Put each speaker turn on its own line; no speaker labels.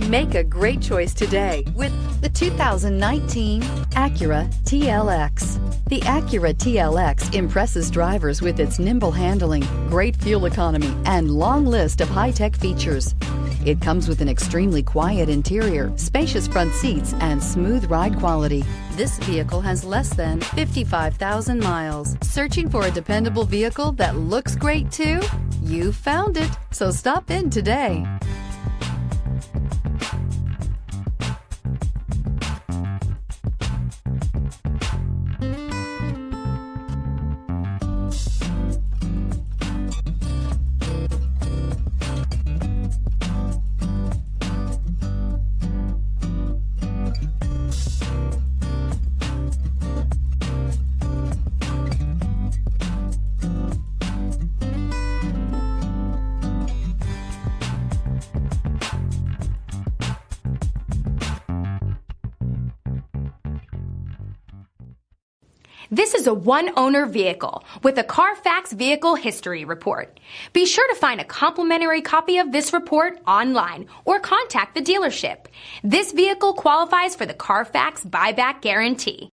Make a great choice today with the 2019 Acura TLX. The Acura TLX impresses drivers with its nimble handling, great fuel economy, and long list of high-tech features. It comes with an extremely quiet interior, spacious front seats, and smooth ride quality. This vehicle has less than 55,000 miles. Searching for a dependable vehicle that looks great too? You found it, so stop in today.
This is a one-owner vehicle with a Carfax Vehicle History Report. Be sure to find a complimentary copy of this report online or contact the dealership. This vehicle qualifies for the Carfax Buyback Guarantee.